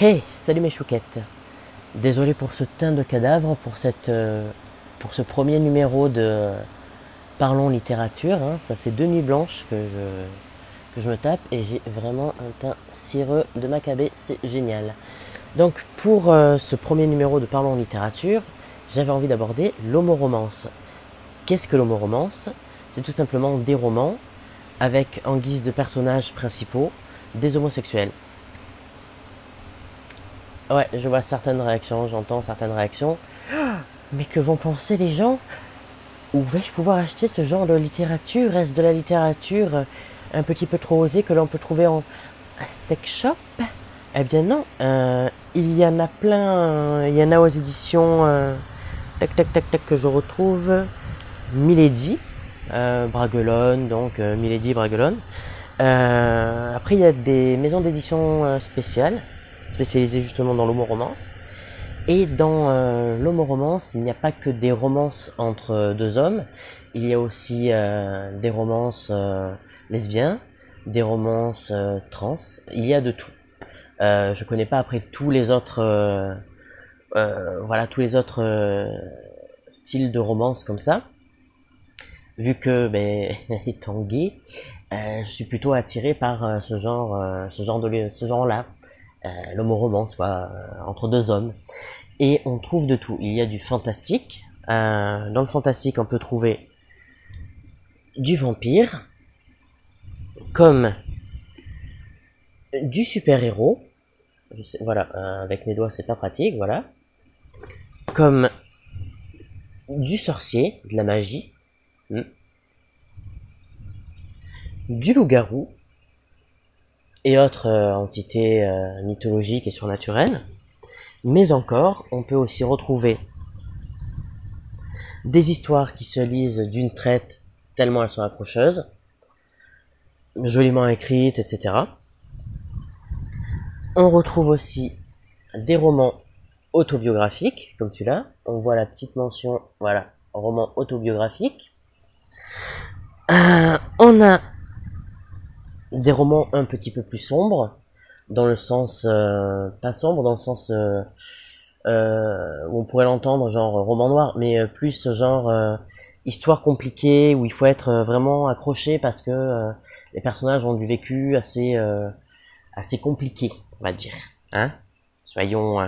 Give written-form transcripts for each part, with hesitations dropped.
Hey, salut mes chouquettes. Désolé pour ce teint de cadavre, pour ce premier numéro de Parlons littérature, hein. Ça fait 2 nuits blanches que je me tape et j'ai vraiment un teint cireux de Maccabée, c'est génial. Donc pour ce premier numéro de Parlons littérature, j'avais envie d'aborder l'homoromance. Qu'est-ce que l'homoromance? C'est tout simplement des romans avec en guise de personnages principaux des homosexuels. Ouais, je vois certaines réactions, j'entends certaines réactions. Mais que vont penser les gens? Où vais-je pouvoir acheter ce genre de littérature? Est-ce de la littérature un petit peu trop osée que l'on peut trouver en sex shop? Eh bien non, il y en a plein, il y en a aux éditions tac tac tac tac que je retrouve Milady, Bragelonne, donc Milady Bragelonne. Après il y a des maisons d'édition spécialisées justement dans l'homoromance. Et dans l'homoromance, il n'y a pas que des romances entre deux hommes, il y a aussi des romances lesbiens, des romances trans, il y a de tout. Je connais pas après tous les autres tous les autres styles de romance comme ça, vu que étant gay, je suis plutôt attiré par ce genre-là, l'homoromance quoi, entre deux hommes. Et on trouve de tout. Il y a du fantastique. Dans le fantastique, on peut trouver du vampire, comme du super-héros. Voilà, avec mes doigts, c'est pas pratique, voilà. Comme du sorcier, de la magie, du loup-garou et autres entités mythologiques et surnaturelles. Mais encore, on peut aussi retrouver des histoires qui se lisent d'une traite tellement elles sont accrocheuses, joliment écrites, etc. On retrouve aussi des romans autobiographiques, comme celui-là. On voit la petite mention, voilà, roman autobiographique. On a des romans un petit peu plus sombres, dans le sens pas sombre, dans le sens où on pourrait l'entendre genre roman noir, mais plus genre histoire compliquée où il faut être vraiment accroché parce que les personnages ont du vécu assez compliqué, on va dire, hein. Soyons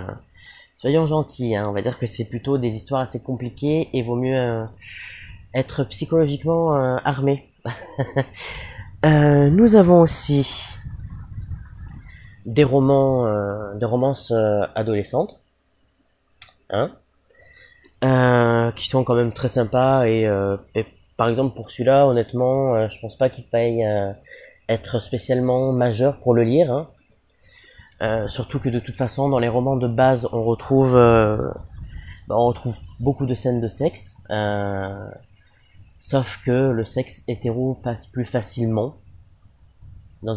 gentils, hein. On va dire que c'est plutôt des histoires assez compliquées et vaut mieux être psychologiquement armé. Nous avons aussi des romances adolescentes, hein, qui sont quand même très sympas et par exemple pour celui-là, honnêtement, je pense pas qu'il faille être spécialement majeur pour le lire, hein. Surtout que de toute façon, dans les romans de base, on retrouve beaucoup de scènes de sexe, sauf que le sexe hétéro passe plus facilement. Dans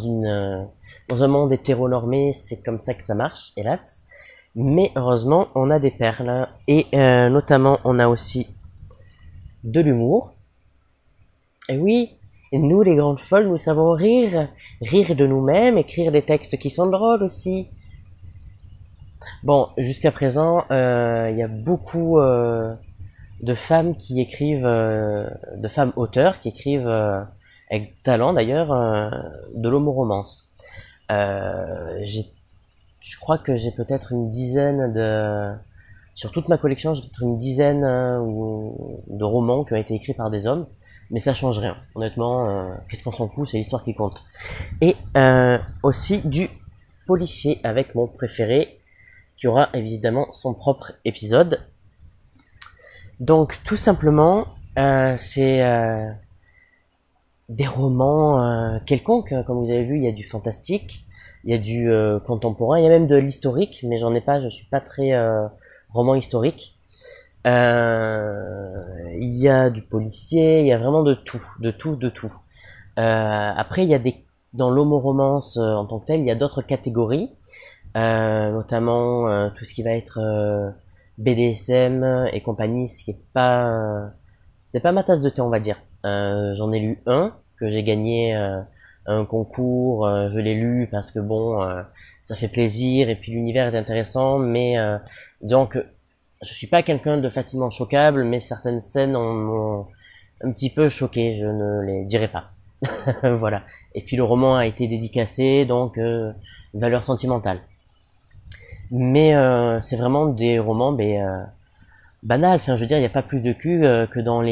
un monde hétéronormé, c'est comme ça que ça marche, hélas. Mais heureusement, on a des perles. Et notamment, on a aussi de l'humour. Et oui, nous les grandes folles, nous savons rire de nous-mêmes, écrire des textes qui sont drôles aussi. Bon, jusqu'à présent, il y a beaucoup de femmes qui écrivent, de femmes auteurs qui écrivent avec talent d'ailleurs, de l'homoromance. Je crois que j'ai peut-être une dizaine sur toute ma collection, j'ai peut-être une dizaine de romans qui ont été écrits par des hommes, mais ça change rien. Honnêtement, qu'est-ce qu'on s'en fout, c'est l'histoire qui compte. Et aussi du policier avec mon préféré, qui aura évidemment son propre épisode. Donc tout simplement, c'est des romans quelconques, comme vous avez vu, il y a du fantastique, il y a du contemporain, il y a même de l'historique, mais j'en ai pas, je suis pas très roman historique. Il y a du policier, il y a vraiment de tout. Après, il y a dans l'homoromance en tant que tel, il y a d'autres catégories, notamment tout ce qui va être BDSM et compagnie, ce qui est c'est pas ma tasse de thé, on va dire. J'en ai lu un que j'ai gagné un concours, je l'ai lu parce que bon, ça fait plaisir, et puis l'univers est intéressant, mais donc je suis pas quelqu'un de facilement choquable, mais certaines scènes m'ont un petit peu choqué, je ne les dirai pas. Voilà. Et puis le roman a été dédicacé, donc valeur sentimentale. Mais c'est vraiment des romans banals. Enfin, je veux dire, il n'y a pas plus de cul que dans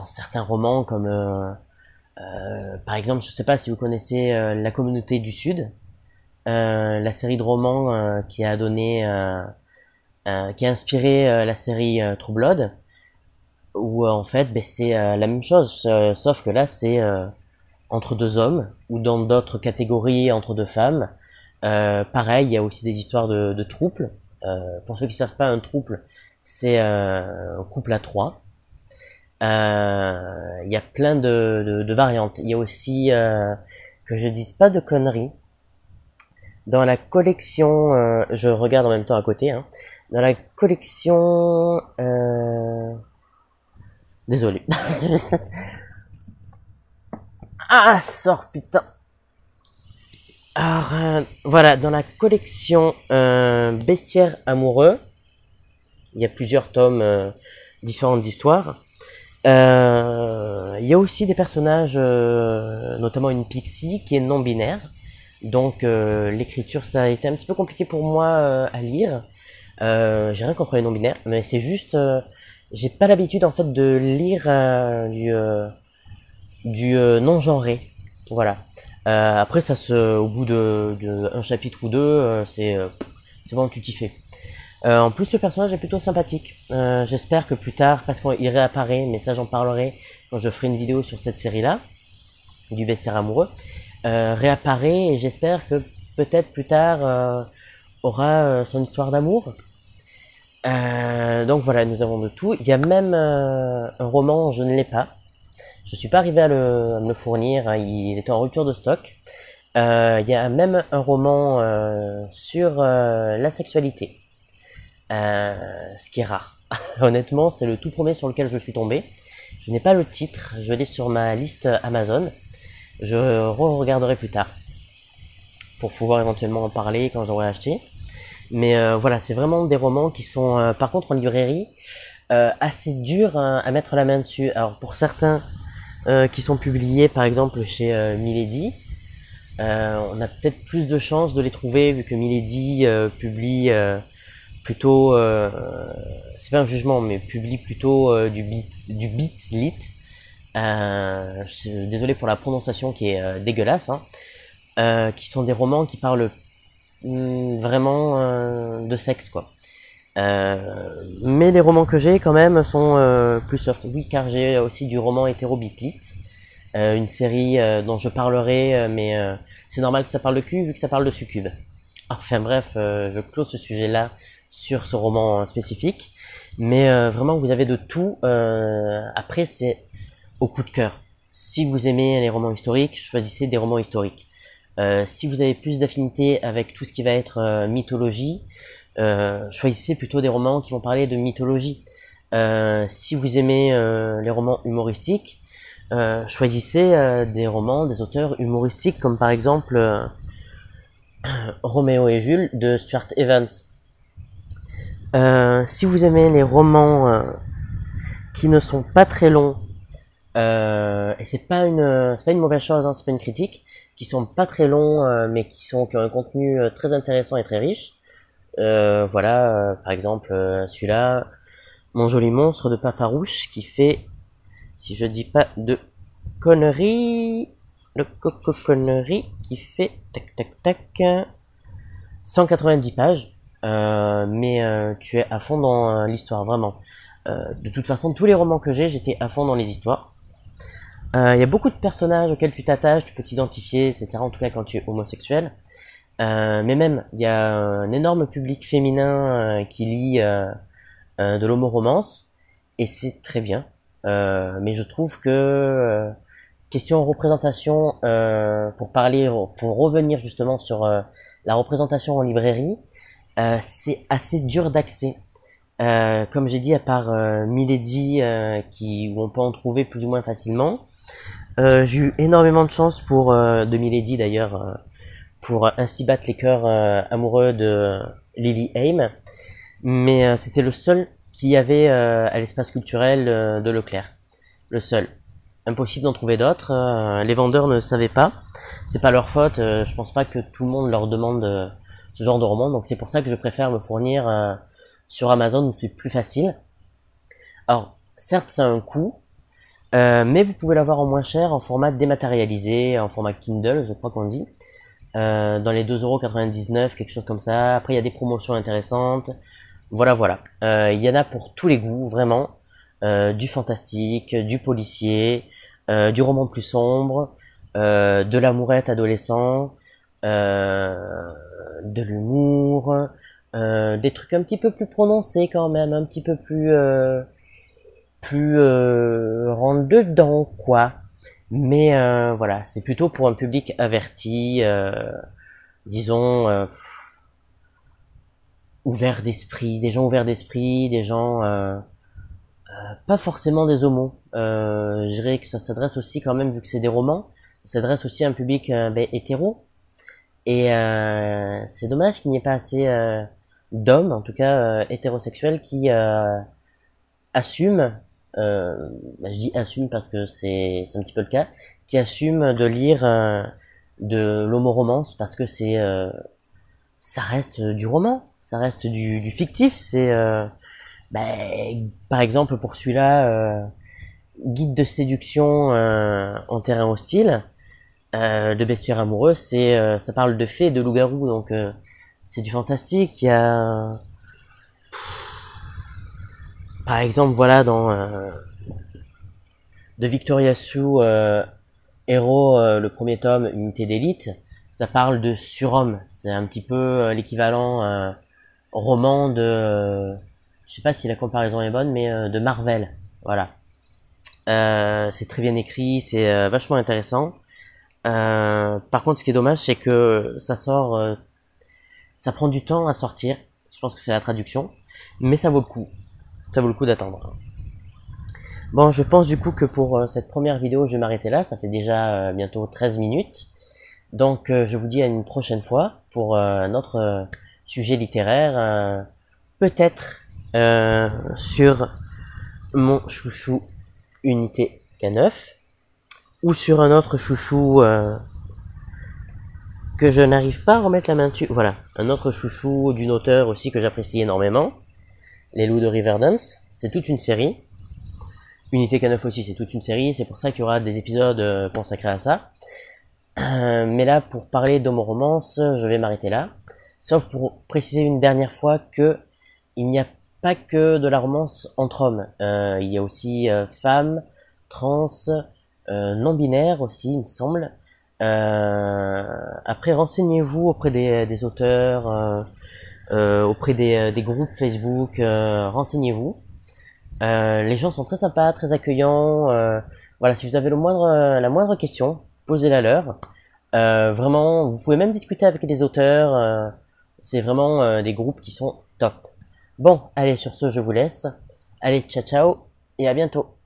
certains romans comme par exemple, je sais pas si vous connaissez La Communauté du Sud, la série de romans qui a donné qui a inspiré la série True Blood, où en fait c'est la même chose, sauf que là c'est entre deux hommes, ou dans d'autres catégories entre deux femmes. Pareil, il y a aussi des histoires de trouples. Pour ceux qui savent pas, un trouble, c'est un couple à trois. Il y a plein de variantes. Il y a aussi, que je dise pas de conneries, dans la collection, je regarde en même temps à côté, hein, dans la collection, désolé. Ah, sort, putain. Alors, voilà, dans la collection Bestiaire amoureux, il y a plusieurs tomes différentes histoires. Il y a aussi des personnages, notamment une pixie qui est non binaire. Donc l'écriture, ça a été un petit peu compliqué pour moi à lire. J'ai rien contre les non binaires, mais c'est juste, j'ai pas l'habitude en fait de lire du non genré. Voilà. Après au bout de un chapitre ou deux, c'est bon, tu t'y fais. En plus, le personnage est plutôt sympathique. J'espère que plus tard, parce qu'il réapparaît, mais ça j'en parlerai quand je ferai une vidéo sur cette série-là, du bestiaire amoureux, réapparaît, et j'espère que peut-être plus tard aura son histoire d'amour. Donc voilà, nous avons de tout. Il y a même un roman, je ne l'ai pas. Je suis pas arrivé à me le fournir, hein, il était en rupture de stock. Il y a même un roman sur la sexualité. Ce qui est rare. Honnêtement, c'est le tout premier sur lequel je suis tombé. Je n'ai pas le titre, je l'ai sur ma liste Amazon. Je regarderai plus tard pour pouvoir éventuellement en parler quand j'aurai acheté. Mais voilà, c'est vraiment des romans qui sont par contre en librairie assez durs à mettre la main dessus. Alors pour certains qui sont publiés par exemple chez Milady, on a peut-être plus de chances de les trouver vu que Milady publie plutôt, c'est pas un jugement, mais publie plutôt du beat lit. Désolé pour la prononciation qui est dégueulasse, hein, qui sont des romans qui parlent vraiment de sexe, quoi. Mais les romans que j'ai quand même sont plus soft. Oui, car j'ai aussi du roman hétéro beat lit, une série dont je parlerai, mais c'est normal que ça parle de cul vu que ça parle de succube. Enfin bref, je close ce sujet-là sur ce roman spécifique, mais vraiment vous avez de tout. Après c'est au coup de cœur. Si vous aimez les romans historiques, choisissez des romans historiques. Si vous avez plus d'affinité avec tout ce qui va être mythologie, choisissez plutôt des romans qui vont parler de mythologie. Si vous aimez les romans humoristiques, choisissez des romans des auteurs humoristiques comme par exemple Roméo et Jules de Stuart Evans. Si vous aimez les romans qui ne sont pas très longs, et c'est pas une mauvaise chose, hein, c'est pas une critique, qui sont pas très longs mais qui ont un contenu très intéressant et très riche. Voilà, par exemple celui-là, Mon joli monstre de Pafarouche, qui fait, si je dis pas de conneries, conneries, qui fait tac 190 pages. Mais tu es à fond dans l'histoire, vraiment. De toute façon, tous les romans que j'étais à fond dans les histoires. Il y a beaucoup de personnages auxquels tu t'attaches, tu peux t'identifier, etc. En tout cas quand tu es homosexuel. Mais même, il y a un énorme public féminin qui lit de l'homo-romance, et c'est très bien. Mais je trouve que question représentation, pour revenir justement sur la représentation en librairie, c'est assez dur d'accès. Comme j'ai dit, à part Milady, où on peut en trouver plus ou moins facilement. J'ai eu énormément de chance de Milady d'ailleurs, pour ainsi battre les cœurs amoureux de Lily Haim, mais c'était le seul qu'il y avait à l'espace culturel de Leclerc. Le seul. Impossible d'en trouver d'autres. Les vendeurs ne savaient pas. C'est pas leur faute. Je pense pas que tout le monde leur demande ce genre de roman. Donc c'est pour ça que je préfère me fournir sur Amazon où c'est plus facile. Alors, certes, ça a un coût. Mais vous pouvez l'avoir en moins cher, en format dématérialisé, en format Kindle, je crois qu'on dit. Dans les 2,99€, quelque chose comme ça. Après, il y a des promotions intéressantes. Voilà. Il y en a pour tous les goûts, vraiment. Du fantastique, du policier, du roman plus sombre, de l'amourette adolescent, de l'humour, des trucs un petit peu plus prononcés quand même, un petit peu plus rentre dedans quoi. Mais voilà, c'est plutôt pour un public averti, disons ouvert d'esprit, des gens ouverts d'esprit, des gens pas forcément des homos. Je dirais que ça s'adresse aussi quand même, vu que c'est des romans, ça s'adresse aussi à un public hétéro. Et c'est dommage qu'il n'y ait pas assez d'hommes, en tout cas hétérosexuels, qui assument, je dis assume parce que c'est un petit peu le cas, qui assument de lire de l'homoromance parce que ça reste du roman, ça reste du fictif, c'est par exemple pour celui-là, guide de séduction en terrain hostile, de bestiaire amoureux, ça parle de fées, de loups-garous, donc c'est du fantastique. Il y a par exemple voilà dans de Victoria Sue, Héros, le premier tome, Unité d'élite, ça parle de surhomme, c'est un petit peu l'équivalent roman de je sais pas si la comparaison est bonne, mais de Marvel, voilà. C'est très bien écrit, c'est vachement intéressant. Par contre, ce qui est dommage, c'est que ça sort, ça prend du temps à sortir. Je pense que c'est la traduction, mais ça vaut le coup. Ça vaut le coup d'attendre. Bon, je pense du coup que pour cette première vidéo, je vais m'arrêter là. Ça fait déjà bientôt 13 minutes. Donc, je vous dis à une prochaine fois pour un autre sujet littéraire. Peut-être sur mon chouchou Unité K9 ou sur un autre chouchou que je n'arrive pas à remettre la main dessus. Voilà, un autre chouchou d'une auteure aussi que j'apprécie énormément, Les Loups de Riverdance. C'est toute une série. Unité K9 aussi, c'est toute une série. C'est pour ça qu'il y aura des épisodes consacrés à ça. Mais là, pour parler d'homoromance, je vais m'arrêter là. Sauf pour préciser une dernière fois que il n'y a pas que de la romance entre hommes. Il y a aussi femmes, trans, non-binaires aussi, il me semble. Après, renseignez-vous auprès des auteurs, auprès des groupes Facebook, renseignez-vous. Les gens sont très sympas, très accueillants. Voilà, si vous avez la moindre question, posez-la leur. Vraiment, vous pouvez même discuter avec les auteurs. C'est vraiment des groupes qui sont top. Bon, allez, sur ce, je vous laisse. Allez, ciao, ciao, et à bientôt.